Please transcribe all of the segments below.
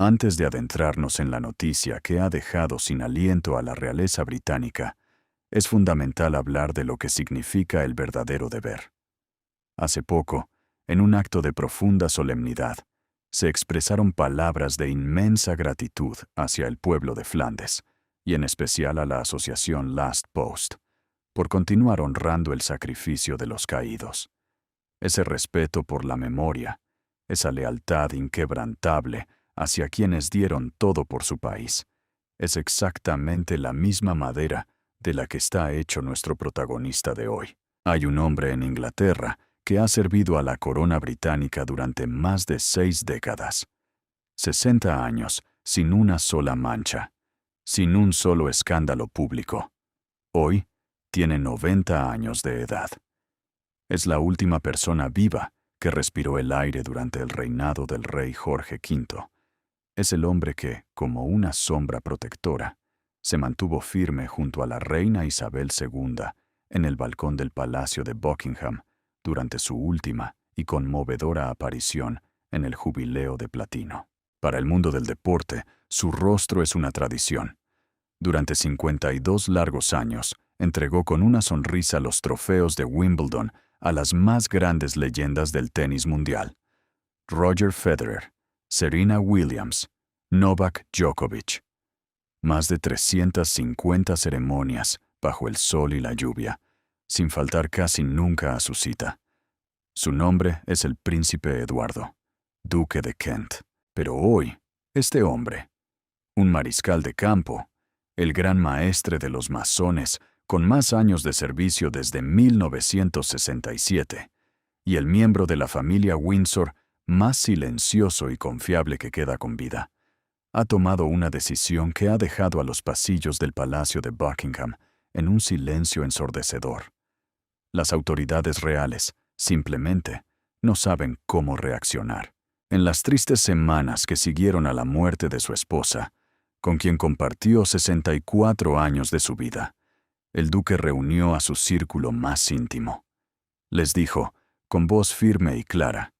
Antes de adentrarnos en la noticia que ha dejado sin aliento a la realeza británica, es fundamental hablar de lo que significa el verdadero deber. Hace poco, en un acto de profunda solemnidad, se expresaron palabras de inmensa gratitud hacia el pueblo de Flandes, y en especial a la asociación Last Post, por continuar honrando el sacrificio de los caídos. Ese respeto por la memoria, esa lealtad inquebrantable hacia quienes dieron todo por su país, es exactamente la misma madera de la que está hecho nuestro protagonista de hoy. Hay un hombre en Inglaterra que ha servido a la corona británica durante más de 6 décadas. 60 años sin una sola mancha, sin un solo escándalo público. Hoy tiene 90 años de edad. Es la última persona viva que respiró el aire durante el reinado del rey Jorge V. Es el hombre que, como una sombra protectora, se mantuvo firme junto a la reina Isabel II en el balcón del Palacio de Buckingham durante su última y conmovedora aparición en el Jubileo de Platino. Para el mundo del deporte, su rostro es una tradición. Durante 52 largos años, entregó con una sonrisa los trofeos de Wimbledon a las más grandes leyendas del tenis mundial: Roger Federer, Serena Williams, Novak Djokovic. Más de 350 ceremonias bajo el sol y la lluvia, sin faltar casi nunca a su cita. Su nombre es el Príncipe Eduardo, Duque de Kent. Pero hoy, este hombre, un mariscal de campo, el gran maestre de los masones, con más años de servicio desde 1967, y el miembro de la familia Windsor más silencioso y confiable que queda con vida, ha tomado una decisión que ha dejado a los pasillos del Palacio de Buckingham en un silencio ensordecedor. Las autoridades reales, simplemente, no saben cómo reaccionar. En las tristes semanas que siguieron a la muerte de su esposa, con quien compartió 64 años de su vida, el duque reunió a su círculo más íntimo. Les dijo, con voz firme y clara,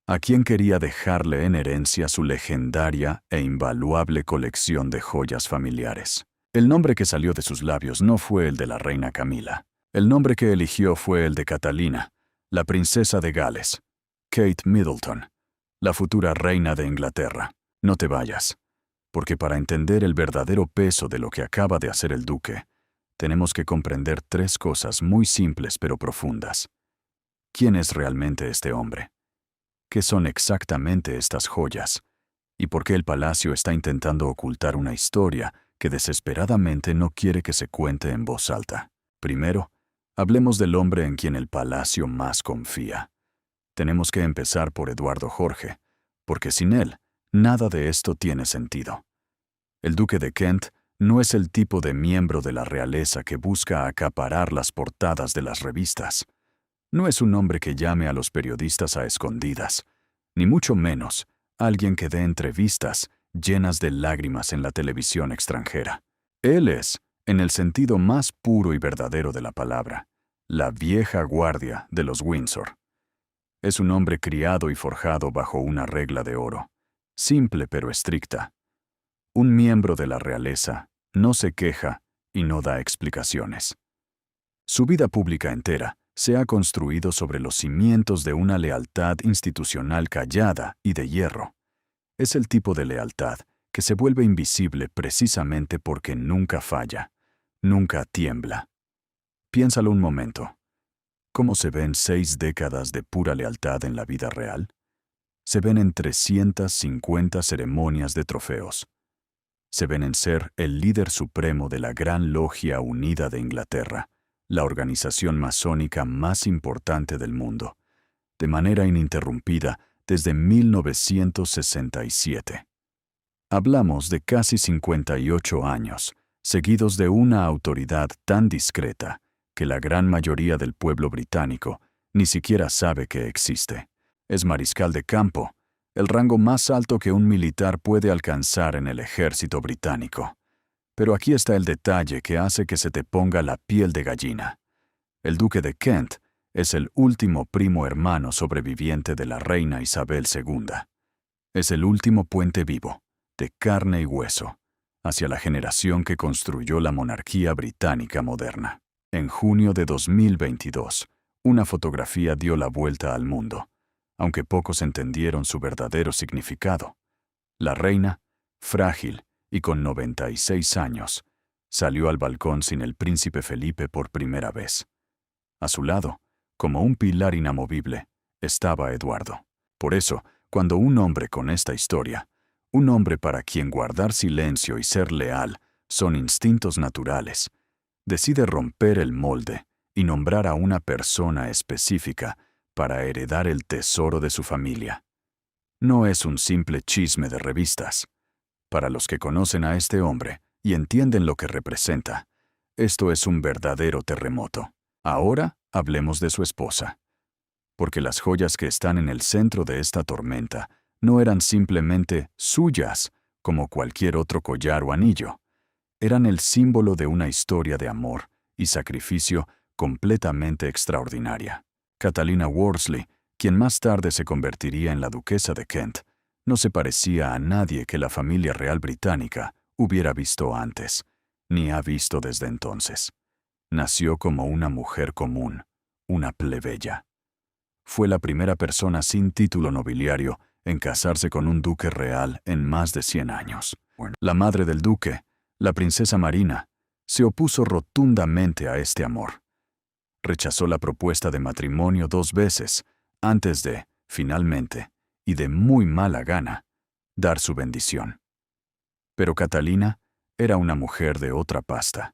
a quién quería dejarle en herencia su legendaria e invaluable colección de joyas familiares. El nombre que salió de sus labios no fue el de la reina Camila. El nombre que eligió fue el de Catalina, la princesa de Gales, Kate Middleton, la futura reina de Inglaterra. No te vayas, porque para entender el verdadero peso de lo que acaba de hacer el duque, tenemos que comprender 3 cosas muy simples pero profundas. ¿Quién es realmente este hombre? ¿Qué son exactamente estas joyas? ¿Y por qué el palacio está intentando ocultar una historia que desesperadamente no quiere que se cuente en voz alta? Primero, hablemos del hombre en quien el palacio más confía. Tenemos que empezar por Eduardo Jorge, porque sin él, nada de esto tiene sentido. El duque de Kent no es el tipo de miembro de la realeza que busca acaparar las portadas de las revistas. No es un hombre que llame a los periodistas a escondidas, ni mucho menos alguien que dé entrevistas llenas de lágrimas en la televisión extranjera. Él es, en el sentido más puro y verdadero de la palabra, la vieja guardia de los Windsor. Es un hombre criado y forjado bajo una regla de oro, simple pero estricta. Un miembro de la realeza no se queja y no da explicaciones. Su vida pública entera se ha construido sobre los cimientos de una lealtad institucional callada y de hierro. Es el tipo de lealtad que se vuelve invisible precisamente porque nunca falla, nunca tiembla. Piénsalo un momento. ¿Cómo se ven 6 décadas de pura lealtad en la vida real? Se ven en 350 ceremonias de trofeos. Se ven en ser el líder supremo de la Gran Logia Unida de Inglaterra, la organización masónica más importante del mundo, de manera ininterrumpida desde 1967. Hablamos de casi 58 años, seguidos de una autoridad tan discreta que la gran mayoría del pueblo británico ni siquiera sabe que existe. Es mariscal de campo, el rango más alto que un militar puede alcanzar en el ejército británico. Pero aquí está el detalle que hace que se te ponga la piel de gallina. El duque de Kent es el último primo hermano sobreviviente de la reina Isabel II. Es el último puente vivo, de carne y hueso, hacia la generación que construyó la monarquía británica moderna. En junio de 2022, una fotografía dio la vuelta al mundo, aunque pocos entendieron su verdadero significado. La reina, frágil y con 96 años, salió al balcón sin el príncipe Felipe por primera vez. A su lado, como un pilar inamovible, estaba Eduardo. Por eso, cuando un hombre con esta historia, un hombre para quien guardar silencio y ser leal son instintos naturales, decide romper el molde y nombrar a una persona específica para heredar el tesoro de su familia. No es un simple chisme de revistas. Para los que conocen a este hombre y entienden lo que representa, esto es un verdadero terremoto. Ahora hablemos de su esposa. Porque las joyas que están en el centro de esta tormenta no eran simplemente suyas, como cualquier otro collar o anillo. Eran el símbolo de una historia de amor y sacrificio completamente extraordinaria. Catalina Worsley, quien más tarde se convertiría en la duquesa de Kent, no se parecía a nadie que la familia real británica hubiera visto antes, ni ha visto desde entonces. Nació como una mujer común, una plebeya. Fue la primera persona sin título nobiliario en casarse con un duque real en más de 100 años. La madre del duque, la princesa Marina, se opuso rotundamente a este amor. Rechazó la propuesta de matrimonio 2 veces, antes de, finalmente, y de muy mala gana, dar su bendición. Pero Catalina era una mujer de otra pasta.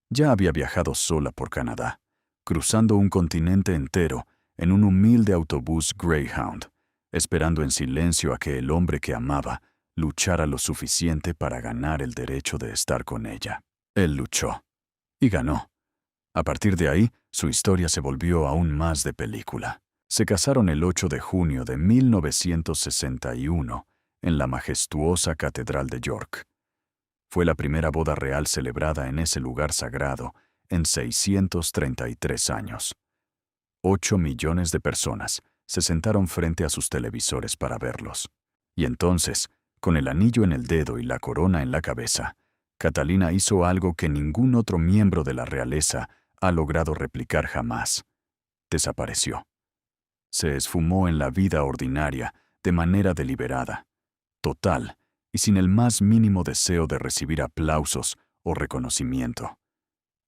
Ya había viajado sola por Canadá, cruzando un continente entero en un humilde autobús Greyhound, esperando en silencio a que el hombre que amaba luchara lo suficiente para ganar el derecho de estar con ella. Él luchó. Y ganó. A partir de ahí, su historia se volvió aún más de película. Se casaron el 8 de junio de 1961 en la majestuosa Catedral de York. Fue la primera boda real celebrada en ese lugar sagrado en 633 años. 8 millones de personas se sentaron frente a sus televisores para verlos. Y entonces, con el anillo en el dedo y la corona en la cabeza, Catalina hizo algo que ningún otro miembro de la realeza ha logrado replicar jamás. Desapareció. Se esfumó en la vida ordinaria de manera deliberada, total y sin el más mínimo deseo de recibir aplausos o reconocimiento.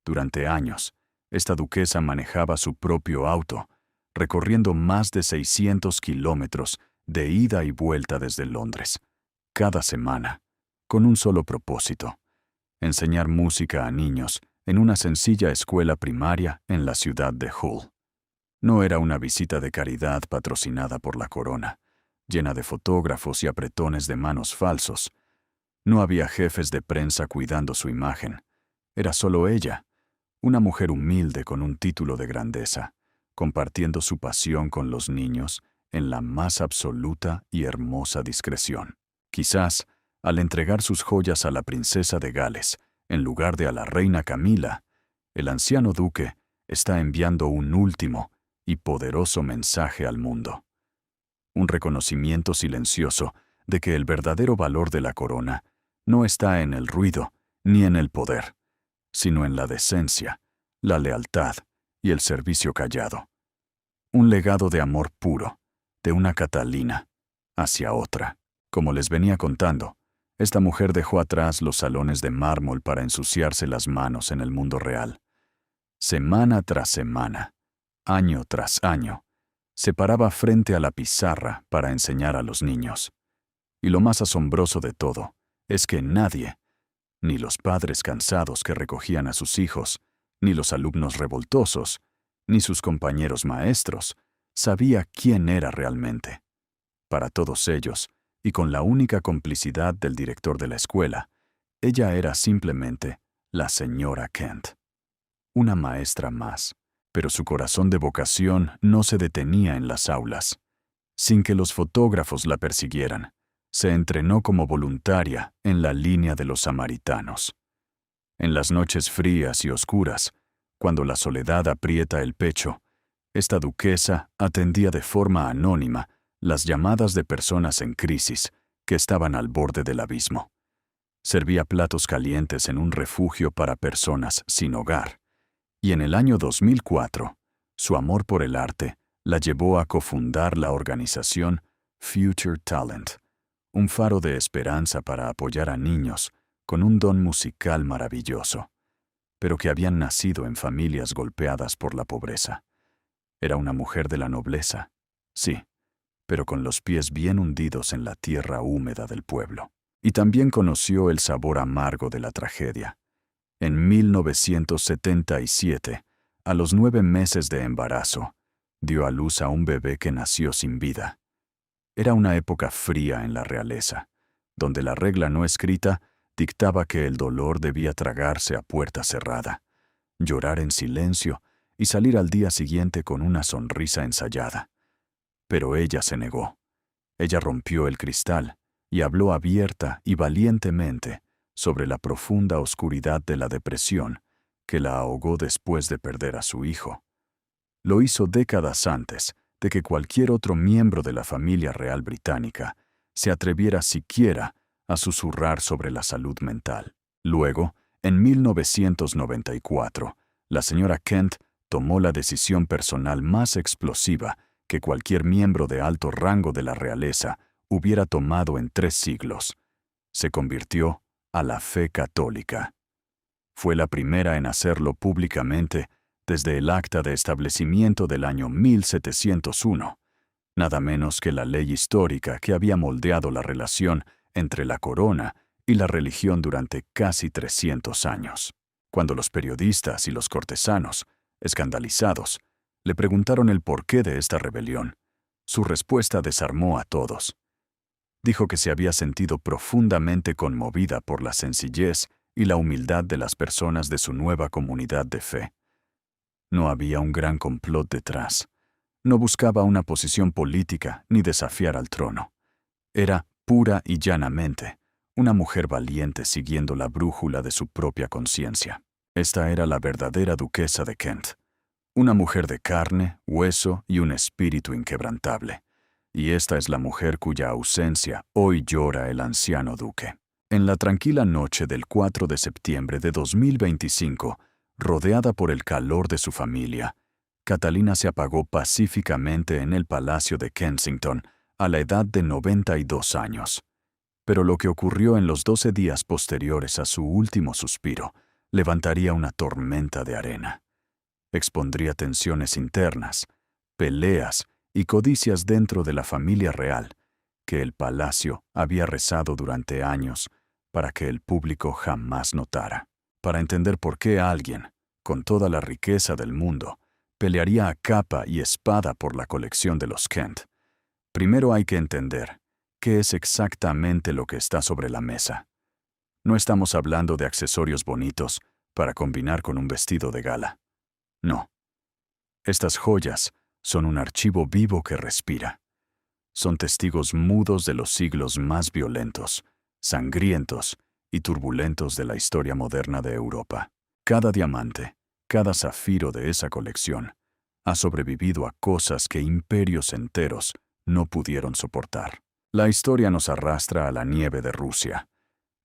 Durante años, esta duquesa manejaba su propio auto, recorriendo más de 600 kilómetros de ida y vuelta desde Londres, cada semana, con un solo propósito: enseñar música a niños en una sencilla escuela primaria en la ciudad de Hull. No era una visita de caridad patrocinada por la corona, llena de fotógrafos y apretones de manos falsos. No había jefes de prensa cuidando su imagen. Era solo ella, una mujer humilde con un título de grandeza, compartiendo su pasión con los niños en la más absoluta y hermosa discreción. Quizás, al entregar sus joyas a la princesa de Gales, en lugar de a la reina Camila, el anciano duque está enviando un último y poderoso mensaje al mundo. Un reconocimiento silencioso de que el verdadero valor de la corona no está en el ruido ni en el poder, sino en la decencia, la lealtad y el servicio callado. Un legado de amor puro, de una Catalina hacia otra. Como les venía contando, esta mujer dejó atrás los salones de mármol para ensuciarse las manos en el mundo real. Semana tras semana, año tras año, se paraba frente a la pizarra para enseñar a los niños. Y lo más asombroso de todo es que nadie, ni los padres cansados que recogían a sus hijos, ni los alumnos revoltosos, ni sus compañeros maestros, sabía quién era realmente. Para todos ellos, y con la única complicidad del director de la escuela, ella era simplemente la señora Kent. Una maestra más, pero su corazón de vocación no se detenía en las aulas. Sin que los fotógrafos la persiguieran, se entrenó como voluntaria en la línea de los samaritanos. En las noches frías y oscuras, cuando la soledad aprieta el pecho, esta duquesa atendía de forma anónima las llamadas de personas en crisis que estaban al borde del abismo. Servía platos calientes en un refugio para personas sin hogar. Y en el año 2004, su amor por el arte la llevó a cofundar la organización Future Talent, un faro de esperanza para apoyar a niños con un don musical maravilloso, pero que habían nacido en familias golpeadas por la pobreza. Era una mujer de la nobleza, sí, pero con los pies bien hundidos en la tierra húmeda del pueblo. Y también conoció el sabor amargo de la tragedia. En 1977, a los 9 meses de embarazo, dio a luz a un bebé que nació sin vida. Era una época fría en la realeza, donde la regla no escrita dictaba que el dolor debía tragarse a puerta cerrada, llorar en silencio y salir al día siguiente con una sonrisa ensayada. Pero ella se negó. Ella rompió el cristal y habló abierta y valientemente sobre la profunda oscuridad de la depresión que la ahogó después de perder a su hijo. Lo hizo décadas antes de que cualquier otro miembro de la familia real británica se atreviera siquiera a susurrar sobre la salud mental. Luego, en 1994, la señora Kent tomó la decisión personal más explosiva que cualquier miembro de alto rango de la realeza hubiera tomado en 3 siglos. Se convirtió a la fe católica. Fue la primera en hacerlo públicamente desde el Acta de Establecimiento del año 1701, nada menos que la ley histórica que había moldeado la relación entre la corona y la religión durante casi 300 años. Cuando los periodistas y los cortesanos, escandalizados, le preguntaron el porqué de esta rebelión, su respuesta desarmó a todos. Dijo que se había sentido profundamente conmovida por la sencillez y la humildad de las personas de su nueva comunidad de fe. No había un gran complot detrás. No buscaba una posición política ni desafiar al trono. Era, pura y llanamente, una mujer valiente siguiendo la brújula de su propia conciencia. Esta era la verdadera duquesa de Kent. Una mujer de carne, hueso y un espíritu inquebrantable. Y esta es la mujer cuya ausencia hoy llora el anciano duque. En la tranquila noche del 4 de septiembre de 2025, rodeada por el calor de su familia, Catalina se apagó pacíficamente en el Palacio de Kensington a la edad de 92 años. Pero lo que ocurrió en los 12 días posteriores a su último suspiro levantaría una tormenta de arena. Expondría tensiones internas, peleas y codicias dentro de la familia real, que el palacio había rezado durante años para que el público jamás notara. Para entender por qué alguien, con toda la riqueza del mundo, pelearía a capa y espada por la colección de los Kent, primero hay que entender qué es exactamente lo que está sobre la mesa. No estamos hablando de accesorios bonitos para combinar con un vestido de gala. No. Estas joyas son un archivo vivo que respira. Son testigos mudos de los siglos más violentos, sangrientos y turbulentos de la historia moderna de Europa. Cada diamante, cada zafiro de esa colección, ha sobrevivido a cosas que imperios enteros no pudieron soportar. La historia nos arrastra a la nieve de Rusia.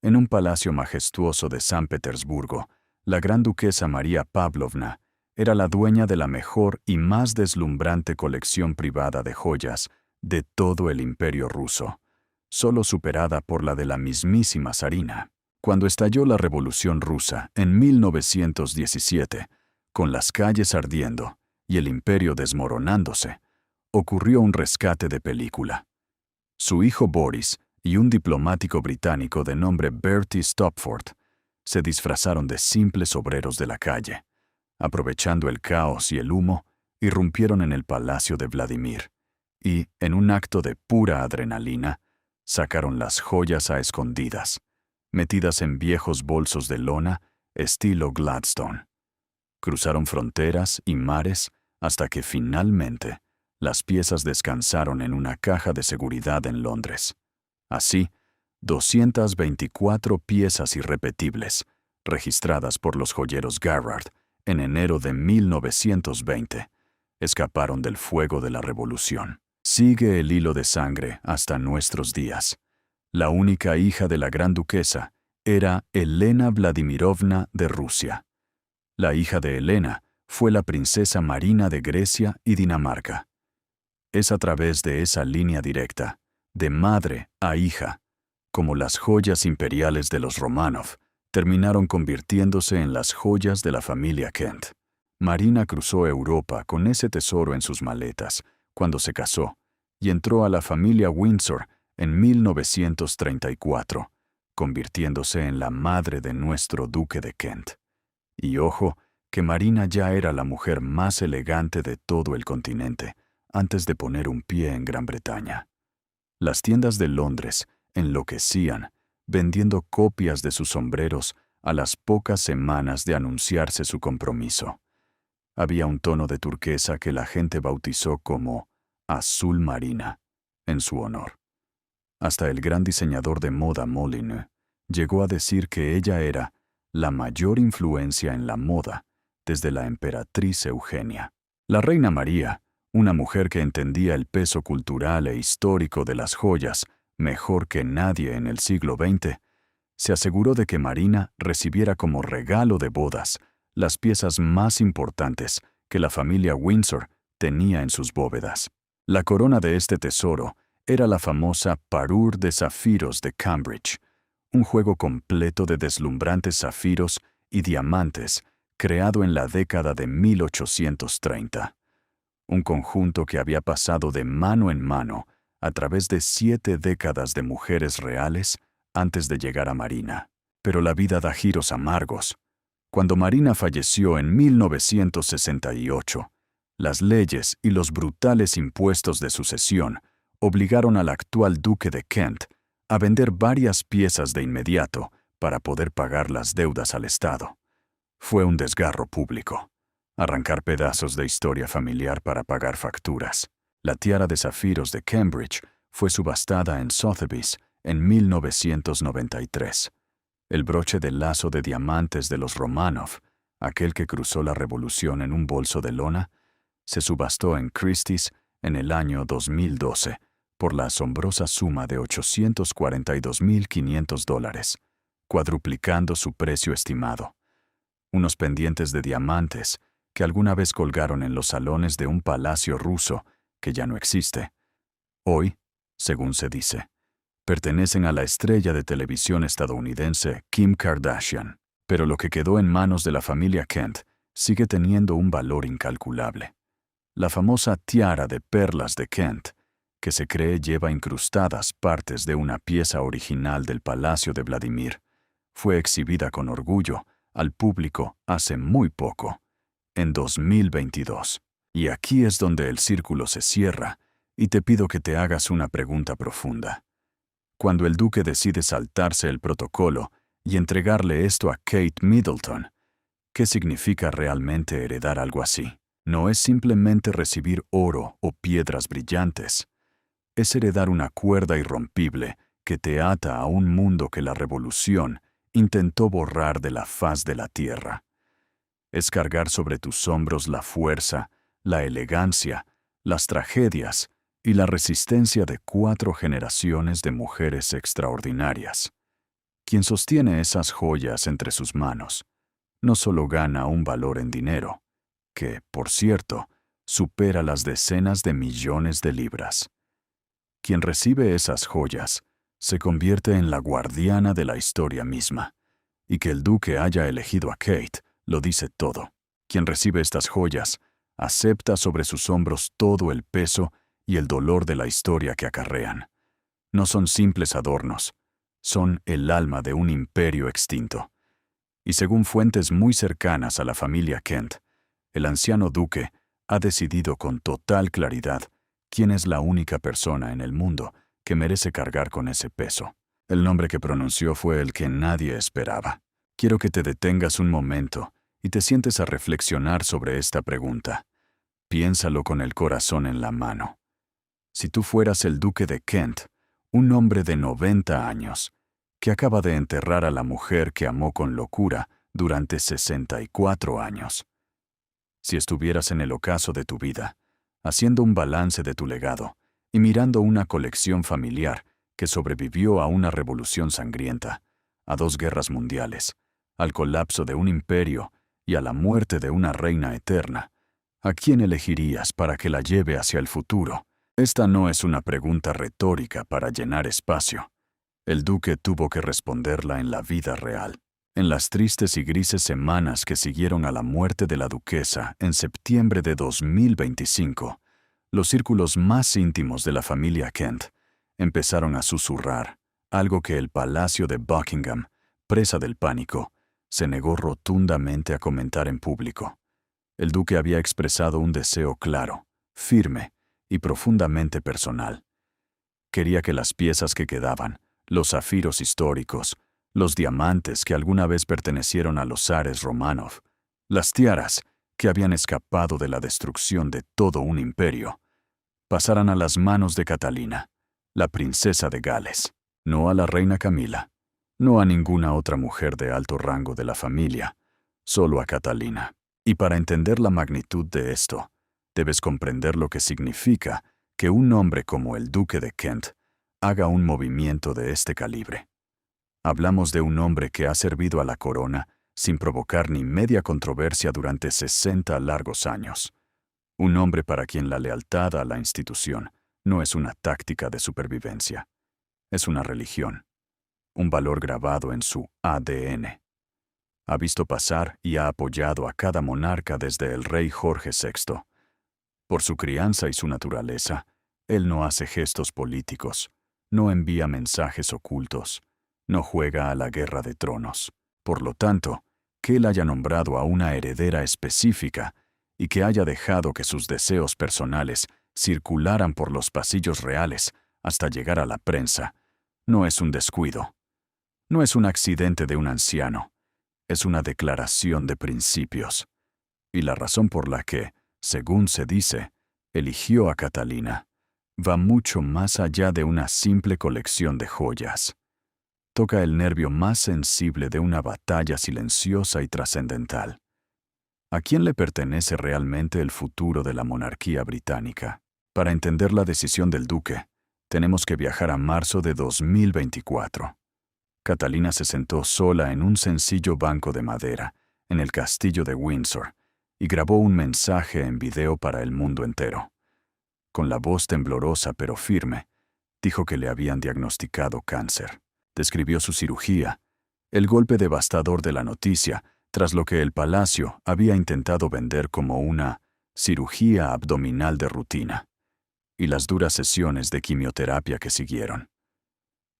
En un palacio majestuoso de San Petersburgo, la gran duquesa María Pavlovna era la dueña de la mejor y más deslumbrante colección privada de joyas de todo el imperio ruso, solo superada por la de la mismísima zarina. Cuando estalló la Revolución Rusa en 1917, con las calles ardiendo y el imperio desmoronándose, ocurrió un rescate de película. Su hijo Boris y un diplomático británico de nombre Bertie Stopford se disfrazaron de simples obreros de la calle. Aprovechando el caos y el humo, irrumpieron en el palacio de Vladimir y, en un acto de pura adrenalina, sacaron las joyas a escondidas, metidas en viejos bolsos de lona estilo Gladstone. Cruzaron fronteras y mares hasta que finalmente las piezas descansaron en una caja de seguridad en Londres. Así, 224 piezas irrepetibles, registradas por los joyeros Garrard en enero de 1920, escaparon del fuego de la revolución. Sigue el hilo de sangre hasta nuestros días. La única hija de la gran duquesa era Elena Vladimirovna de Rusia. La hija de Elena fue la princesa Marina de Grecia y Dinamarca. Es a través de esa línea directa, de madre a hija, como las joyas imperiales de los Románov terminaron convirtiéndose en las joyas de la familia Kent. Marina cruzó Europa con ese tesoro en sus maletas cuando se casó y entró a la familia Windsor en 1934, convirtiéndose en la madre de nuestro duque de Kent. Y ojo, que Marina ya era la mujer más elegante de todo el continente antes de poner un pie en Gran Bretaña. Las tiendas de Londres enloquecían, vendiendo copias de sus sombreros a las pocas semanas de anunciarse su compromiso. Había un tono de turquesa que la gente bautizó como azul marina, en su honor. Hasta el gran diseñador de moda Molyneux llegó a decir que ella era la mayor influencia en la moda desde la emperatriz Eugenia. La reina María, una mujer que entendía el peso cultural e histórico de las joyas mejor que nadie en el siglo XX, se aseguró de que Marina recibiera como regalo de bodas las piezas más importantes que la familia Windsor tenía en sus bóvedas. La corona de este tesoro era la famosa Parure de zafiros de Cambridge, un juego completo de deslumbrantes zafiros y diamantes creado en la década de 1830. Un conjunto que había pasado de mano en mano a través de 7 décadas de mujeres reales antes de llegar a Marina. Pero la vida da giros amargos. Cuando Marina falleció en 1968, las leyes y los brutales impuestos de sucesión obligaron al actual duque de Kent a vender varias piezas de inmediato para poder pagar las deudas al Estado. Fue un desgarro público. Arrancar pedazos de historia familiar para pagar facturas. La tiara de zafiros de Cambridge fue subastada en Sotheby's en 1993. El broche de lazo de diamantes de los Romanov, aquel que cruzó la revolución en un bolso de lona, se subastó en Christie's en el año 2012 por la asombrosa suma de $842.500, cuadruplicando su precio estimado. Unos pendientes de diamantes que alguna vez colgaron en los salones de un palacio ruso que ya no existe. Hoy, según se dice, pertenecen a la estrella de televisión estadounidense Kim Kardashian, pero lo que quedó en manos de la familia Kent sigue teniendo un valor incalculable. La famosa tiara de perlas de Kent, que se cree lleva incrustadas partes de una pieza original del Palacio de Vladimir, fue exhibida con orgullo al público hace muy poco, en 2022. Y aquí es donde el círculo se cierra y te pido que te hagas una pregunta profunda. Cuando el duque decide saltarse el protocolo y entregarle esto a Kate Middleton, ¿qué significa realmente heredar algo así? No es simplemente recibir oro o piedras brillantes. Es heredar una cuerda irrompible que te ata a un mundo que la revolución intentó borrar de la faz de la tierra. Es cargar sobre tus hombros la fuerza, la elegancia, las tragedias y la resistencia de 4 generaciones de mujeres extraordinarias. Quien sostiene esas joyas entre sus manos no solo gana un valor en dinero, que, por cierto, supera las decenas de millones de libras. Quien recibe esas joyas se convierte en la guardiana de la historia misma, y que el duque haya elegido a Kate lo dice todo. Quien recibe estas joyas acepta sobre sus hombros todo el peso y el dolor de la historia que acarrean. No son simples adornos, son el alma de un imperio extinto. Y según fuentes muy cercanas a la familia Kent, el anciano duque ha decidido con total claridad quién es la única persona en el mundo que merece cargar con ese peso. El nombre que pronunció fue el que nadie esperaba. Quiero que te detengas un momento y te sientes a reflexionar sobre esta pregunta. Piénsalo con el corazón en la mano. Si tú fueras el duque de Kent, un hombre de 90 años, que acaba de enterrar a la mujer que amó con locura durante 64 años. Si estuvieras en el ocaso de tu vida, haciendo un balance de tu legado y mirando una colección familiar que sobrevivió a una revolución sangrienta, a 2 guerras mundiales, al colapso de un imperio y a la muerte de una reina eterna, ¿a quién elegirías para que la lleve hacia el futuro? Esta no es una pregunta retórica para llenar espacio. El duque tuvo que responderla en la vida real. En las tristes y grises semanas que siguieron a la muerte de la duquesa en septiembre de 2025, los círculos más íntimos de la familia Kent empezaron a susurrar, algo que el Palacio de Buckingham, presa del pánico, se negó rotundamente a comentar en público. El duque había expresado un deseo claro, firme y profundamente personal. Quería que las piezas que quedaban, los zafiros históricos, los diamantes que alguna vez pertenecieron a los zares Romanov, las tiaras que habían escapado de la destrucción de todo un imperio, pasaran a las manos de Catalina, la princesa de Gales, no a la reina Camila, no a ninguna otra mujer de alto rango de la familia, solo a Catalina. Y para entender la magnitud de esto, debes comprender lo que significa que un hombre como el Duque de Kent haga un movimiento de este calibre. Hablamos de un hombre que ha servido a la corona sin provocar ni media controversia durante 60 largos años. Un hombre para quien la lealtad a la institución no es una táctica de supervivencia, es una religión, un valor grabado en su ADN. Ha visto pasar y ha apoyado a cada monarca desde el rey Jorge VI. Por su crianza y su naturaleza, él no hace gestos políticos, no envía mensajes ocultos, no juega a la guerra de tronos. Por lo tanto, que él haya nombrado a una heredera específica y que haya dejado que sus deseos personales circularan por los pasillos reales hasta llegar a la prensa, no es un descuido. No es un accidente de un anciano. Es una declaración de principios. Y la razón por la que, según se dice, eligió a Catalina, va mucho más allá de una simple colección de joyas. Toca el nervio más sensible de una batalla silenciosa y trascendental. ¿A quién le pertenece realmente el futuro de la monarquía británica? Para entender la decisión del duque, tenemos que viajar a marzo de 2024. Catalina se sentó sola en un sencillo banco de madera, en el castillo de Windsor, y grabó un mensaje en video para el mundo entero. Con la voz temblorosa pero firme, dijo que le habían diagnosticado cáncer. Describió su cirugía, el golpe devastador de la noticia, tras lo que el palacio había intentado vender como una cirugía abdominal de rutina, y las duras sesiones de quimioterapia que siguieron.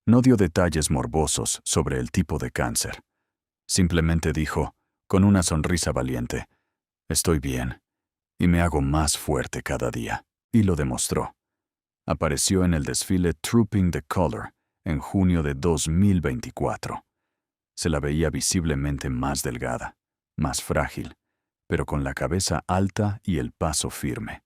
No dio detalles morbosos sobre el tipo de cáncer. Simplemente dijo, con una sonrisa valiente, «Estoy bien, y me hago más fuerte cada día», y lo demostró. Apareció en el desfile Trooping the Colour en junio de 2024. Se la veía visiblemente más delgada, más frágil, pero con la cabeza alta y el paso firme.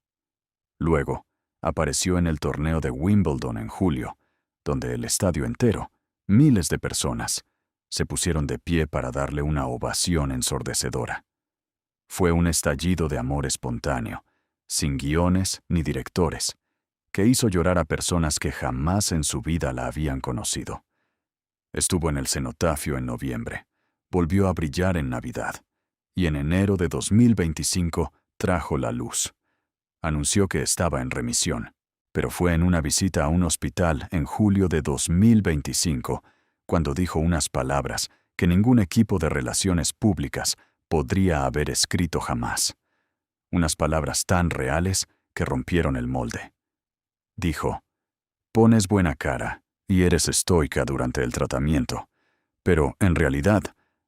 Luego, apareció en el torneo de Wimbledon en julio, donde el estadio entero, miles de personas, se pusieron de pie para darle una ovación ensordecedora. Fue un estallido de amor espontáneo, sin guiones ni directores, que hizo llorar a personas que jamás en su vida la habían conocido. Estuvo en el cenotafio en noviembre, volvió a brillar en Navidad, y en enero de 2025 trajo la luz. Anunció que estaba en remisión, pero fue en una visita a un hospital en julio de 2025 cuando dijo unas palabras que ningún equipo de relaciones públicas podría haber escrito jamás. Unas palabras tan reales que rompieron el molde. Dijo, «Pones buena cara y eres estoica durante el tratamiento, pero, en realidad,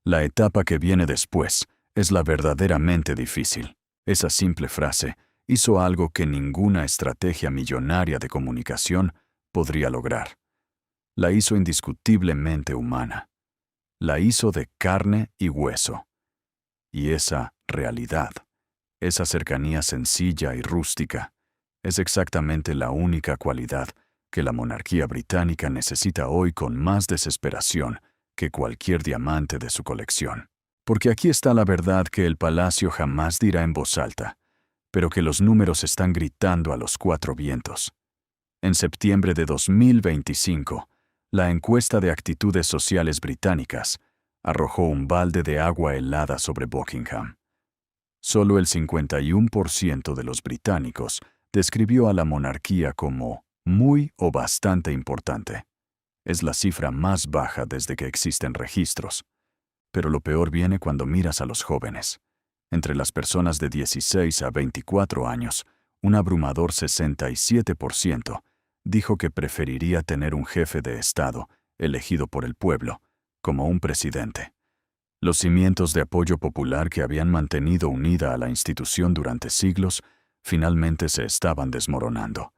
la etapa que viene después es la verdaderamente difícil». Esa simple frase hizo algo que ninguna estrategia millonaria de comunicación podría lograr. La hizo indiscutiblemente humana. La hizo de carne y hueso. Y esa realidad, esa cercanía sencilla y rústica, es exactamente la única cualidad que la monarquía británica necesita hoy con más desesperación que cualquier diamante de su colección. Porque aquí está la verdad que el palacio jamás dirá en voz alta, pero que los números están gritando a los 4 vientos. En septiembre de 2025, la encuesta de actitudes sociales británicas arrojó un balde de agua helada sobre Buckingham. Solo el 51% de los británicos describió a la monarquía como muy o bastante importante. Es la cifra más baja desde que existen registros. Pero lo peor viene cuando miras a los jóvenes. Entre las personas de 16 a 24 años, un abrumador 67% dijo que preferiría tener un jefe de Estado, elegido por el pueblo, como un presidente. Los cimientos de apoyo popular que habían mantenido unida a la institución durante siglos finalmente se estaban desmoronando.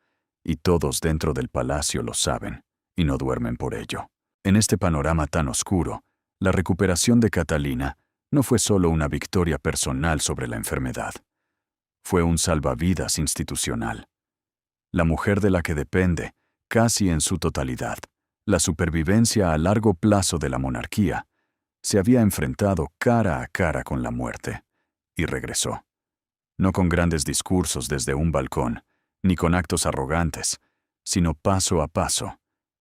Y todos dentro del palacio lo saben, y no duermen por ello. En este panorama tan oscuro, la recuperación de Catalina no fue solo una victoria personal sobre la enfermedad. Fue un salvavidas institucional. La mujer de la que depende, casi en su totalidad, la supervivencia a largo plazo de la monarquía, se había enfrentado cara a cara con la muerte, y regresó. No con grandes discursos desde un balcón, ni con actos arrogantes, sino paso a paso,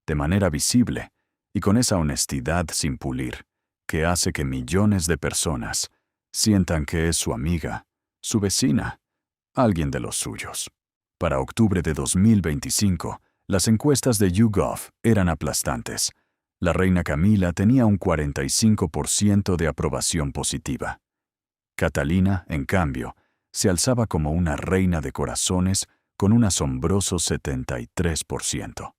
de manera visible, y con esa honestidad sin pulir, que hace que millones de personas sientan que es su amiga, su vecina, alguien de los suyos. Para octubre de 2025, las encuestas de YouGov eran aplastantes. La reina Camila tenía un 45% de aprobación positiva. Catalina, en cambio, se alzaba como una reina de corazones con un asombroso 73%.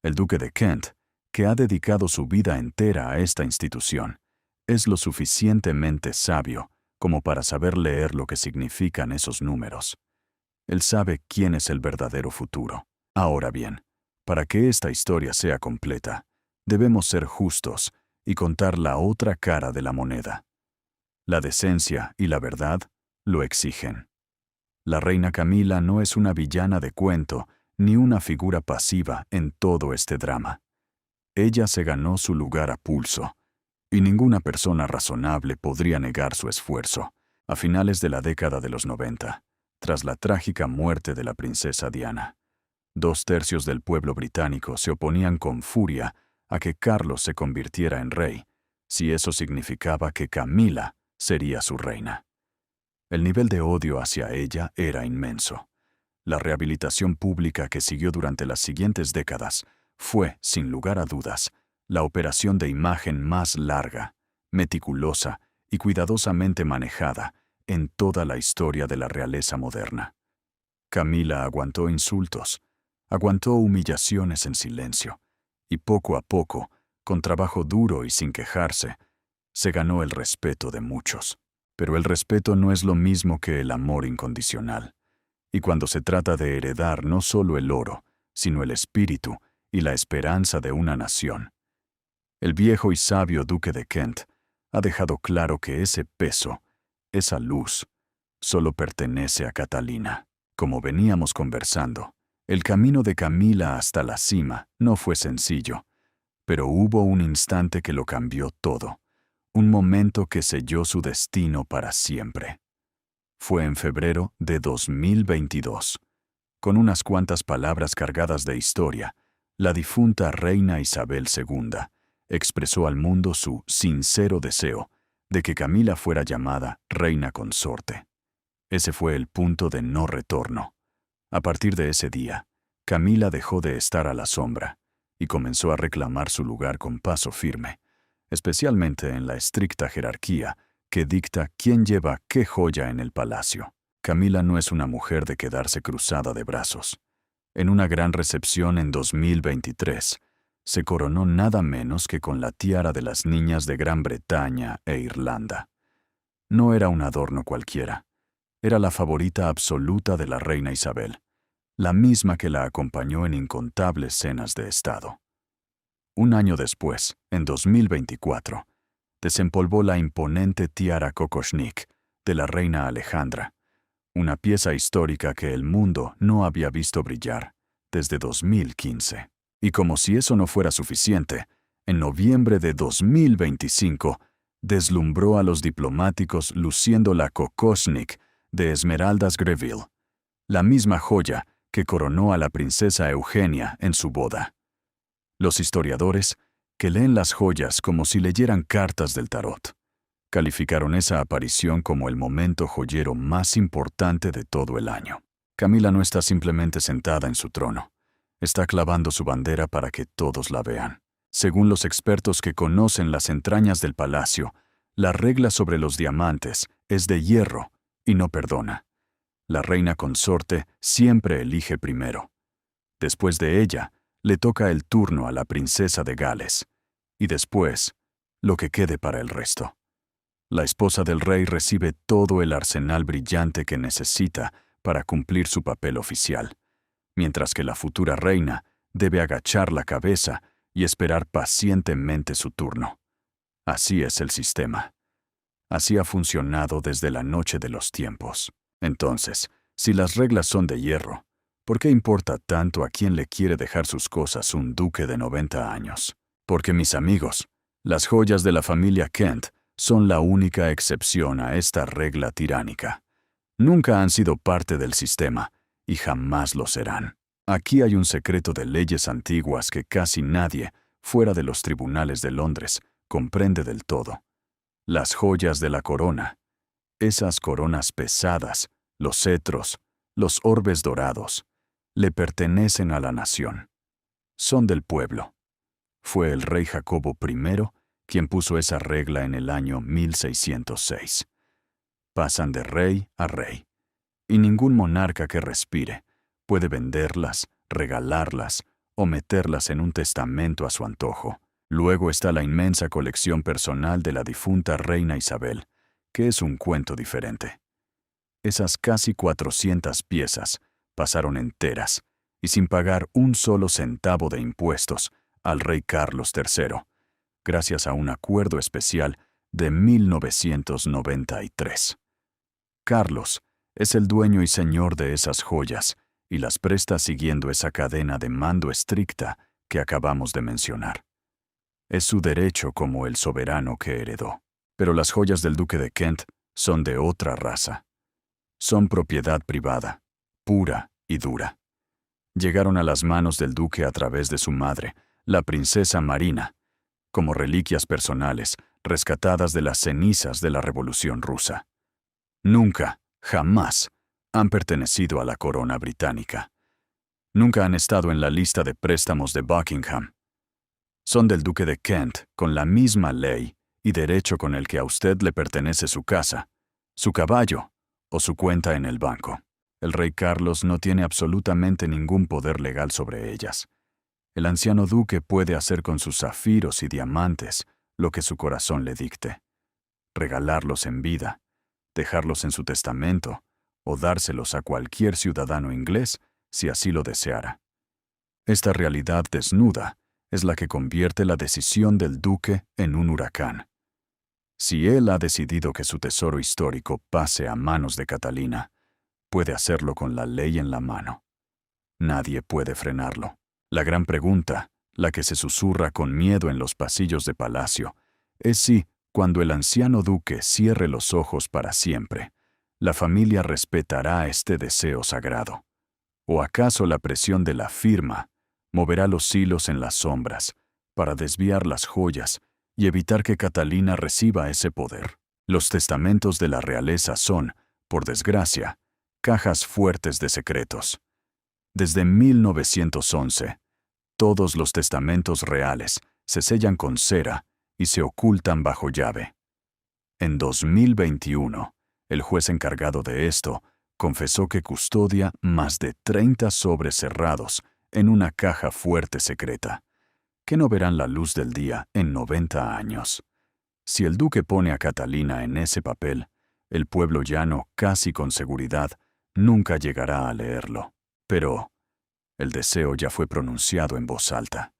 El duque de Kent, que ha dedicado su vida entera a esta institución, es lo suficientemente sabio como para saber leer lo que significan esos números. Él sabe quién es el verdadero futuro. Ahora bien, para que esta historia sea completa, debemos ser justos y contar la otra cara de la moneda. La decencia y la verdad lo exigen. La reina Camila no es una villana de cuento ni una figura pasiva en todo este drama. Ella se ganó su lugar a pulso, y ninguna persona razonable podría negar su esfuerzo. A finales de la década de los 90, tras la trágica muerte de la princesa Diana, 2/3 del pueblo británico se oponían con furia a que Carlos se convirtiera en rey, si eso significaba que Camila sería su reina. El nivel de odio hacia ella era inmenso. La rehabilitación pública que siguió durante las siguientes décadas fue, sin lugar a dudas, la operación de imagen más larga, meticulosa y cuidadosamente manejada en toda la historia de la realeza moderna. Camila aguantó insultos, aguantó humillaciones en silencio, y poco a poco, con trabajo duro y sin quejarse, se ganó el respeto de muchos. Pero el respeto no es lo mismo que el amor incondicional. Y cuando se trata de heredar no solo el oro, sino el espíritu y la esperanza de una nación, el viejo y sabio duque de Kent ha dejado claro que ese peso, esa luz, solo pertenece a Catalina. Como veníamos conversando, el camino de Camila hasta la cima no fue sencillo, pero hubo un instante que lo cambió todo, un momento que selló su destino para siempre. Fue en febrero de 2022. Con unas cuantas palabras cargadas de historia, la difunta reina Isabel II expresó al mundo su sincero deseo de que Camila fuera llamada reina consorte. Ese fue el punto de no retorno. A partir de ese día, Camila dejó de estar a la sombra y comenzó a reclamar su lugar con paso firme, especialmente en la estricta jerarquía que dicta quién lleva qué joya en el palacio. Camila no es una mujer de quedarse cruzada de brazos. En una gran recepción en 2023, se coronó nada menos que con la tiara de las niñas de Gran Bretaña e Irlanda. No era un adorno cualquiera. Era la favorita absoluta de la reina Isabel, la misma que la acompañó en incontables cenas de estado. Un año después, en 2024, desempolvó la imponente tiara Kokoshnik de la reina Alejandra, una pieza histórica que el mundo no había visto brillar desde 2015. Y como si eso no fuera suficiente, en noviembre de 2025 deslumbró a los diplomáticos luciendo la Kokoshnik de esmeraldas Greville, la misma joya que coronó a la princesa Eugenia en su boda. Los historiadores, que leen las joyas como si leyeran cartas del tarot, calificaron esa aparición como el momento joyero más importante de todo el año. Camila no está simplemente sentada en su trono. Está clavando su bandera para que todos la vean. Según los expertos que conocen las entrañas del palacio, la regla sobre los diamantes es de hierro y no perdona. La reina consorte siempre elige primero. Después de ella, le toca el turno a la princesa de Gales. Y después, lo que quede para el resto. La esposa del rey recibe todo el arsenal brillante que necesita para cumplir su papel oficial, mientras que la futura reina debe agachar la cabeza y esperar pacientemente su turno. Así es el sistema. Así ha funcionado desde la noche de los tiempos. Entonces, si las reglas son de hierro, ¿por qué importa tanto a quién le quiere dejar sus cosas un duque de 90 años? Porque, mis amigos, las joyas de la familia Kent son la única excepción a esta regla tiránica. Nunca han sido parte del sistema y jamás lo serán. Aquí hay un secreto de leyes antiguas que casi nadie, fuera de los tribunales de Londres, comprende del todo. Las joyas de la corona, esas coronas pesadas, los cetros, los orbes dorados, le pertenecen a la nación. Son del pueblo. Fue el rey Jacobo I quien puso esa regla en el año 1606. Pasan de rey a rey, y ningún monarca que respire puede venderlas, regalarlas o meterlas en un testamento a su antojo. Luego está la inmensa colección personal de la difunta reina Isabel, que es un cuento diferente. Esas casi 400 piezas pasaron enteras y sin pagar un solo centavo de impuestos al rey Carlos III, gracias a un acuerdo especial de 1993. Carlos es el dueño y señor de esas joyas y las presta siguiendo esa cadena de mando estricta que acabamos de mencionar. Es su derecho como el soberano que heredó. Pero las joyas del duque de Kent son de otra raza. Son propiedad privada, pura y dura. Llegaron a las manos del duque a través de su madre, la princesa Marina, como reliquias personales rescatadas de las cenizas de la Revolución Rusa. Nunca, jamás, han pertenecido a la corona británica. Nunca han estado en la lista de préstamos de Buckingham. Son del duque de Kent con la misma ley y derecho con el que a usted le pertenece su casa, su caballo o su cuenta en el banco. El rey Carlos no tiene absolutamente ningún poder legal sobre ellas. El anciano duque puede hacer con sus zafiros y diamantes lo que su corazón le dicte. Regalarlos en vida, dejarlos en su testamento o dárselos a cualquier ciudadano inglés si así lo deseara. Esta realidad desnuda es la que convierte la decisión del duque en un huracán. Si él ha decidido que su tesoro histórico pase a manos de Catalina, puede hacerlo con la ley en la mano. Nadie puede frenarlo. La gran pregunta, la que se susurra con miedo en los pasillos de palacio, es si, cuando el anciano duque cierre los ojos para siempre, la familia respetará este deseo sagrado. ¿O acaso la presión de la firma moverá los hilos en las sombras para desviar las joyas y evitar que Catalina reciba ese poder? Los testamentos de la realeza son, por desgracia, cajas fuertes de secretos. Desde 1911, todos los testamentos reales se sellan con cera y se ocultan bajo llave. En 2021, el juez encargado de esto confesó que custodia más de 30 sobres cerrados en una caja fuerte secreta, que no verán la luz del día en 90 años. Si el duque pone a Catalina en ese papel, el pueblo llano, casi con seguridad, nunca llegará a leerlo. Pero el deseo ya fue pronunciado en voz alta.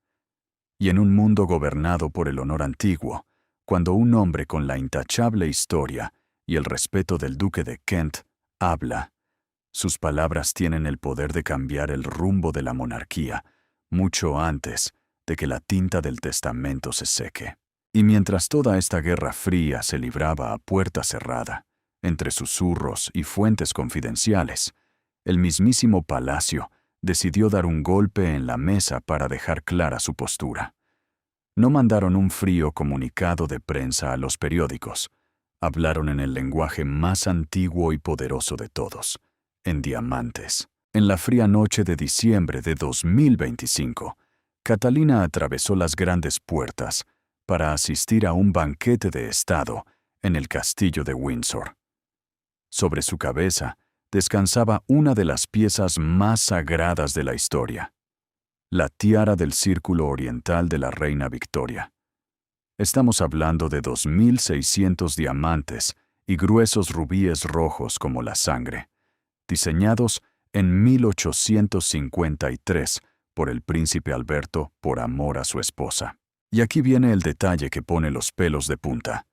Y en un mundo gobernado por el honor antiguo, cuando un hombre con la intachable historia y el respeto del duque de Kent habla, sus palabras tienen el poder de cambiar el rumbo de la monarquía mucho antes de que la tinta del testamento se seque. Y mientras toda esta guerra fría se libraba a puerta cerrada, entre susurros y fuentes confidenciales, el mismísimo palacio decidió dar un golpe en la mesa para dejar clara su postura. No mandaron un frío comunicado de prensa a los periódicos. Hablaron en el lenguaje más antiguo y poderoso de todos, en diamantes. En la fría noche de diciembre de 2025, Catalina atravesó las grandes puertas para asistir a un banquete de Estado en el castillo de Windsor. Sobre su cabeza descansaba una de las piezas más sagradas de la historia, la tiara del Círculo Oriental de la Reina Victoria. Estamos hablando de 2.600 diamantes y gruesos rubíes rojos como la sangre, diseñados en 1853 por el príncipe Alberto por amor a su esposa. Y aquí viene el detalle que pone los pelos de punta.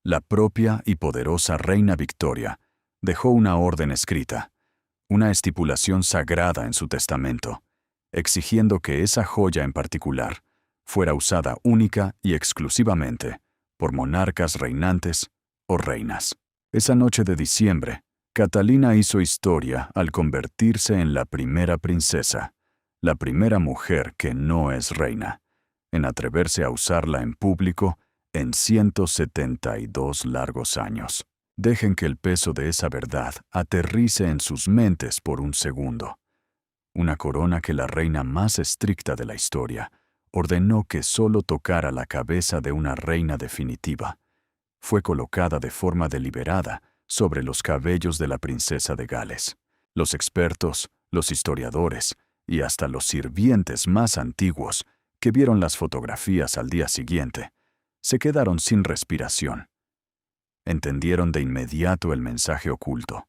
La propia y poderosa Reina Victoria dejó una orden escrita, una estipulación sagrada en su testamento, exigiendo que esa joya en particular fuera usada única y exclusivamente por monarcas reinantes o reinas. Esa noche de diciembre, Catalina hizo historia al convertirse en la primera princesa, la primera mujer que no es reina, en atreverse a usarla en público en 172 largos años. Dejen que el peso de esa verdad aterrice en sus mentes por un segundo. Una corona que la reina más estricta de la historia ordenó que solo tocara la cabeza de una reina definitiva. Fue colocada de forma deliberada sobre los cabellos de la princesa de Gales. Los expertos, los historiadores y hasta los sirvientes más antiguos que vieron las fotografías al día siguiente, se quedaron sin respiración. Entendieron de inmediato el mensaje oculto.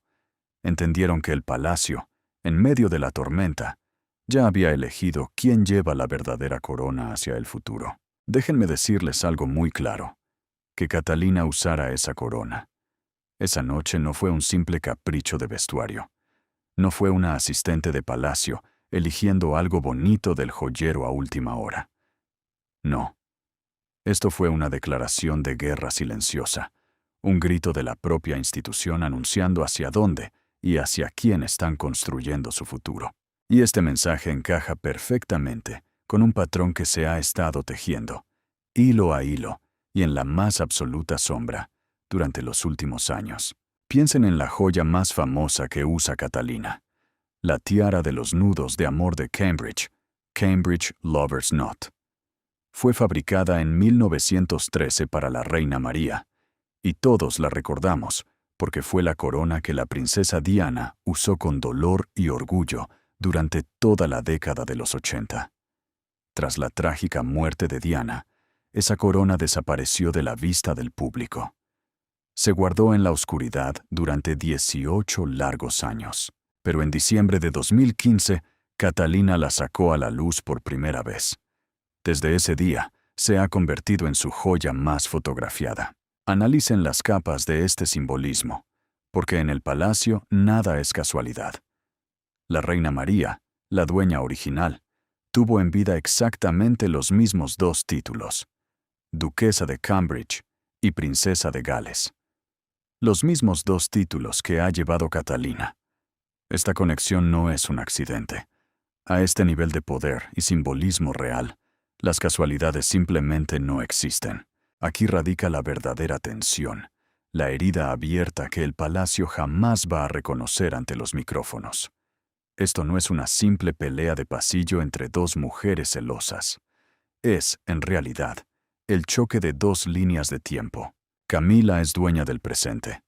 Entendieron que el palacio, en medio de la tormenta, ya había elegido quién lleva la verdadera corona hacia el futuro. Déjenme decirles algo muy claro, que Catalina usara esa corona. Esa noche no fue un simple capricho de vestuario. No fue una asistente de palacio eligiendo algo bonito del joyero a última hora. No. Esto fue una declaración de guerra silenciosa, un grito de la propia institución anunciando hacia dónde y hacia quién están construyendo su futuro. Y este mensaje encaja perfectamente con un patrón que se ha estado tejiendo, hilo a hilo y en la más absoluta sombra, durante los últimos años. Piensen en la joya más famosa que usa Catalina, la tiara de los nudos de amor de Cambridge, Cambridge Lover's Knot. Fue fabricada en 1913 para la Reina María, y todos la recordamos porque fue la corona que la princesa Diana usó con dolor y orgullo durante toda la década de los 80. Tras la trágica muerte de Diana, esa corona desapareció de la vista del público. Se guardó en la oscuridad durante 18 largos años, pero en diciembre de 2015, Catalina la sacó a la luz por primera vez. Desde ese día, se ha convertido en su joya más fotografiada. Analicen las capas de este simbolismo, porque en el palacio nada es casualidad. La Reina María, la dueña original, tuvo en vida exactamente los mismos dos títulos, Duquesa de Cambridge y Princesa de Gales. Los mismos dos títulos que ha llevado Catalina. Esta conexión no es un accidente. A este nivel de poder y simbolismo real, las casualidades simplemente no existen. Aquí radica la verdadera tensión, la herida abierta que el palacio jamás va a reconocer ante los micrófonos. Esto no es una simple pelea de pasillo entre dos mujeres celosas. Es, en realidad, el choque de dos líneas de tiempo. Camila es dueña del presente,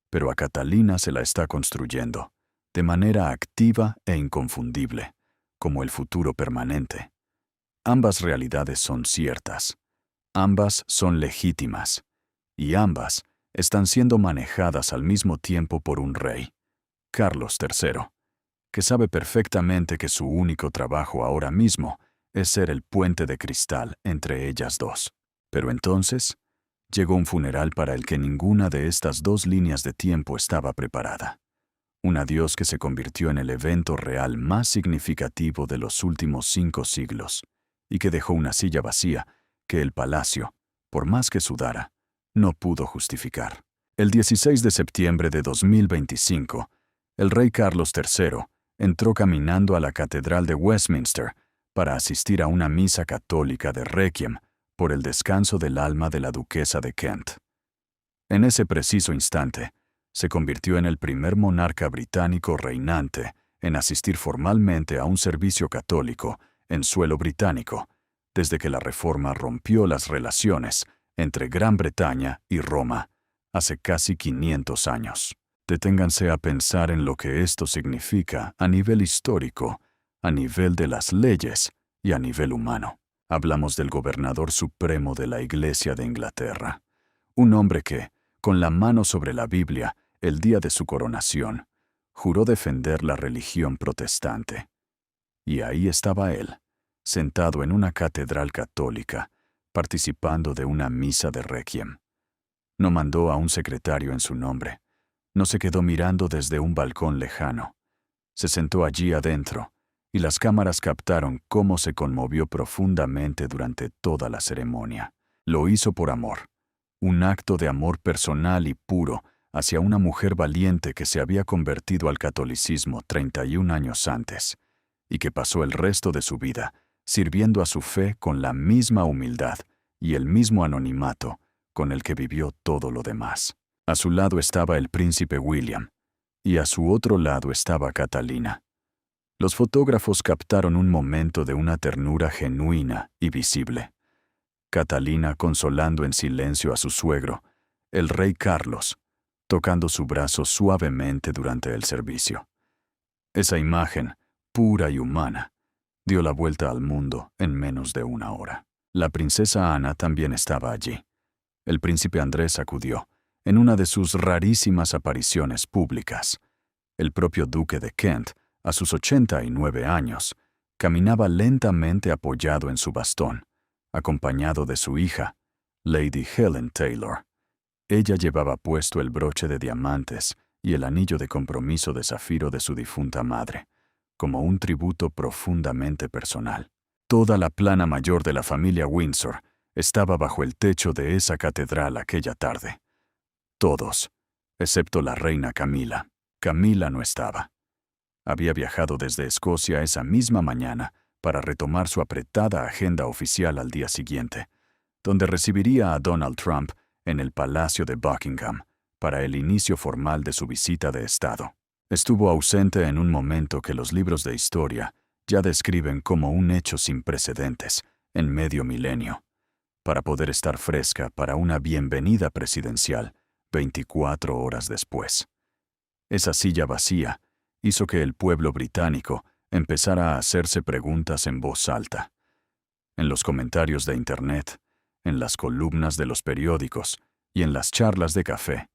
pero a Catalina se la está construyendo, de manera activa e inconfundible, como el futuro permanente. Ambas realidades son ciertas, ambas son legítimas, y ambas están siendo manejadas al mismo tiempo por un rey, Carlos III, que sabe perfectamente que su único trabajo ahora mismo es ser el puente de cristal entre ellas dos. Pero entonces, llegó un funeral para el que ninguna de estas dos líneas de tiempo estaba preparada. Un adiós que se convirtió en el evento real más significativo de los últimos 5 siglos, y que dejó una silla vacía que el palacio, por más que sudara, no pudo justificar. El 16 de septiembre de 2025, el rey Carlos III entró caminando a la Catedral de Westminster para asistir a una misa católica de Requiem por el descanso del alma de la duquesa de Kent. En ese preciso instante, se convirtió en el primer monarca británico reinante en asistir formalmente a un servicio católico en suelo británico, desde que la Reforma rompió las relaciones entre Gran Bretaña y Roma hace casi 500 años. Deténganse a pensar en lo que esto significa a nivel histórico, a nivel de las leyes y a nivel humano. Hablamos del gobernador supremo de la Iglesia de Inglaterra, un hombre que, con la mano sobre la Biblia, el día de su coronación, juró defender la religión protestante. Y ahí estaba él, sentado en una catedral católica, participando de una misa de Requiem. No mandó a un secretario en su nombre. No se quedó mirando desde un balcón lejano. Se sentó allí adentro, y las cámaras captaron cómo se conmovió profundamente durante toda la ceremonia. Lo hizo por amor, un acto de amor personal y puro hacia una mujer valiente que se había convertido al catolicismo 31 años antes, y que pasó el resto de su vida sirviendo a su fe con la misma humildad y el mismo anonimato con el que vivió todo lo demás. A su lado estaba el príncipe William, y a su otro lado estaba Catalina. Los fotógrafos captaron un momento de una ternura genuina y visible. Catalina consolando en silencio a su suegro, el rey Carlos, tocando su brazo suavemente durante el servicio. Esa imagen, pura y humana, dio la vuelta al mundo en menos de una hora. La princesa Ana también estaba allí. El príncipe Andrés acudió, en una de sus rarísimas apariciones públicas. El propio duque de Kent, a sus 89 años, caminaba lentamente apoyado en su bastón, acompañado de su hija, Lady Helen Taylor. Ella llevaba puesto el broche de diamantes y el anillo de compromiso de zafiro de su difunta madre, como un tributo profundamente personal. Toda la plana mayor de la familia Windsor estaba bajo el techo de esa catedral aquella tarde. Todos, excepto la reina Camila. Camila no estaba. Había viajado desde Escocia esa misma mañana para retomar su apretada agenda oficial al día siguiente, donde recibiría a Donald Trump en el Palacio de Buckingham para el inicio formal de su visita de Estado. Estuvo ausente en un momento que los libros de historia ya describen como un hecho sin precedentes en medio milenio, para poder estar fresca para una bienvenida presidencial 24 horas después. Esa silla vacía hizo que el pueblo británico empezara a hacerse preguntas en voz alta. En los comentarios de Internet, en las columnas de los periódicos y en las charlas de café,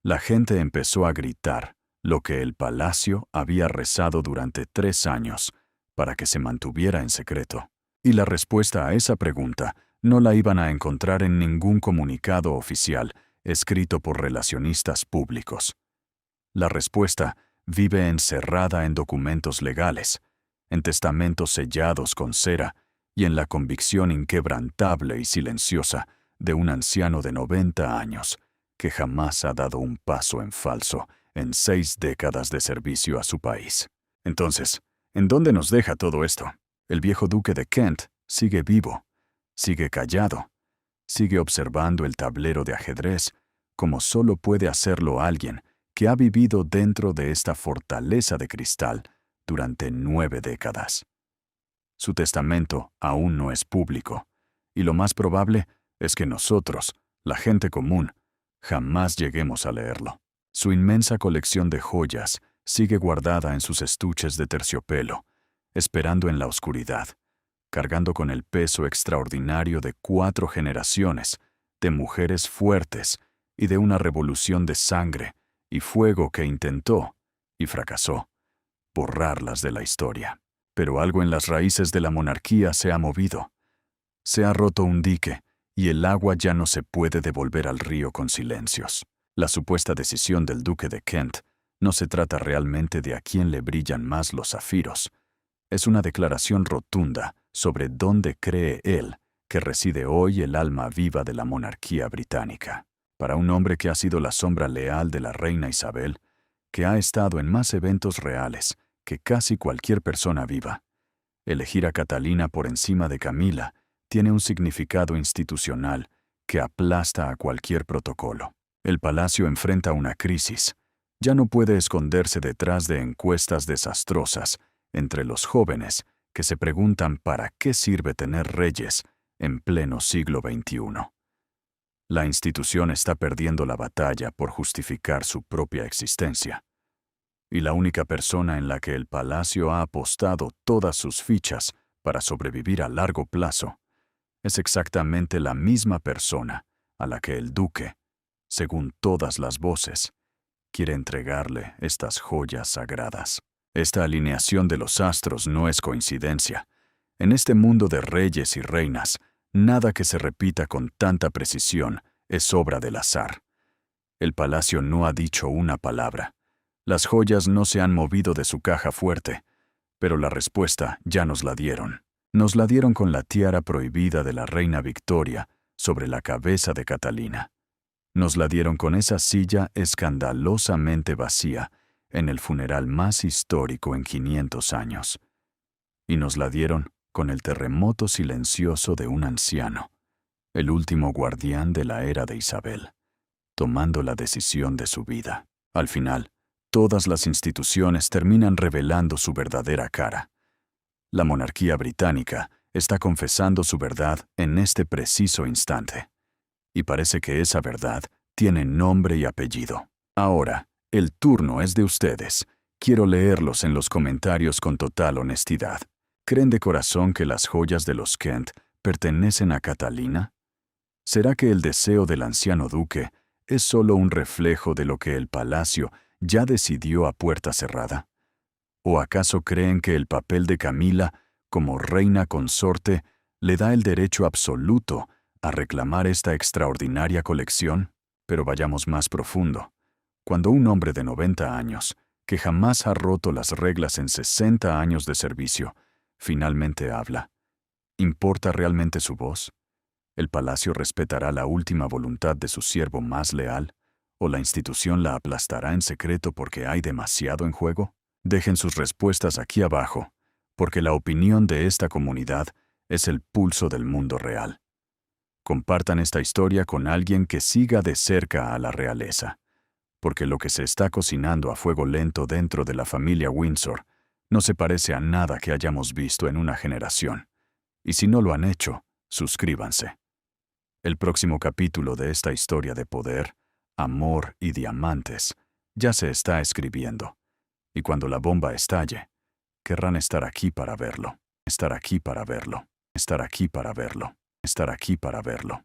la gente empezó a gritar lo que el palacio había rezado durante 3 años para que se mantuviera en secreto. Y la respuesta a esa pregunta no la iban a encontrar en ningún comunicado oficial escrito por relacionistas públicos. La respuesta vive encerrada en documentos legales, en testamentos sellados con cera y en la convicción inquebrantable y silenciosa de un anciano de 90 años que jamás ha dado un paso en falso en 6 décadas de servicio a su país. Entonces, ¿en dónde nos deja todo esto? El viejo duque de Kent sigue vivo, sigue callado, sigue observando el tablero de ajedrez como solo puede hacerlo alguien que ha vivido dentro de esta fortaleza de cristal durante 9 décadas. Su testamento aún no es público, y lo más probable es que nosotros, la gente común, jamás lleguemos a leerlo. Su inmensa colección de joyas sigue guardada en sus estuches de terciopelo, esperando en la oscuridad, cargando con el peso extraordinario de 4 generaciones, de mujeres fuertes y de una revolución de sangre y fuego que intentó, y fracasó, borrarlas de la historia. Pero algo en las raíces de la monarquía se ha movido. Se ha roto un dique, y el agua ya no se puede devolver al río con silencios. La supuesta decisión del duque de Kent no se trata realmente de a quién le brillan más los zafiros. Es una declaración rotunda sobre dónde cree él que reside hoy el alma viva de la monarquía británica. Para un hombre que ha sido la sombra leal de la reina Isabel, que ha estado en más eventos reales que casi cualquier persona viva. Elegir a Catalina por encima de Camila tiene un significado institucional que aplasta a cualquier protocolo. El palacio enfrenta una crisis. Ya no puede esconderse detrás de encuestas desastrosas entre los jóvenes que se preguntan para qué sirve tener reyes en pleno siglo XXI. La institución está perdiendo la batalla por justificar su propia existencia. Y la única persona en la que el palacio ha apostado todas sus fichas para sobrevivir a largo plazo es exactamente la misma persona a la que el duque, según todas las voces, quiere entregarle estas joyas sagradas. Esta alineación de los astros no es coincidencia. En este mundo de reyes y reinas, nada que se repita con tanta precisión es obra del azar. El palacio no ha dicho una palabra. Las joyas no se han movido de su caja fuerte, pero la respuesta ya nos la dieron. Nos la dieron con la tiara prohibida de la reina Victoria sobre la cabeza de Catalina. Nos la dieron con esa silla escandalosamente vacía en el funeral más histórico en 500 años. Y nos la dieron con el terremoto silencioso de un anciano, el último guardián de la era de Isabel, tomando la decisión de su vida. Al final, todas las instituciones terminan revelando su verdadera cara. La monarquía británica está confesando su verdad en este preciso instante. Y parece que esa verdad tiene nombre y apellido. Ahora, el turno es de ustedes. Quiero leerlos en los comentarios con total honestidad. ¿Creen de corazón que las joyas de los Kent pertenecen a Catalina? ¿Será que el deseo del anciano duque es solo un reflejo de lo que el palacio ya decidió a puerta cerrada? ¿O acaso creen que el papel de Camila, como reina consorte, le da el derecho absoluto a reclamar esta extraordinaria colección? Pero vayamos más profundo. Cuando un hombre de 90 años, que jamás ha roto las reglas en 60 años de servicio, finalmente habla, ¿importa realmente su voz? ¿El palacio respetará la última voluntad de su siervo más leal? ¿O la institución la aplastará en secreto porque hay demasiado en juego? Dejen sus respuestas aquí abajo, porque la opinión de esta comunidad es el pulso del mundo real. Compartan esta historia con alguien que siga de cerca a la realeza, porque lo que se está cocinando a fuego lento dentro de la familia Windsor no se parece a nada que hayamos visto en una generación. Y si no lo han hecho, suscríbanse. El próximo capítulo de esta historia de poder, amor y diamantes ya se está escribiendo. Y cuando la bomba estalle, querrán estar aquí para verlo, estar aquí para verlo, estar aquí para verlo, estar aquí para verlo.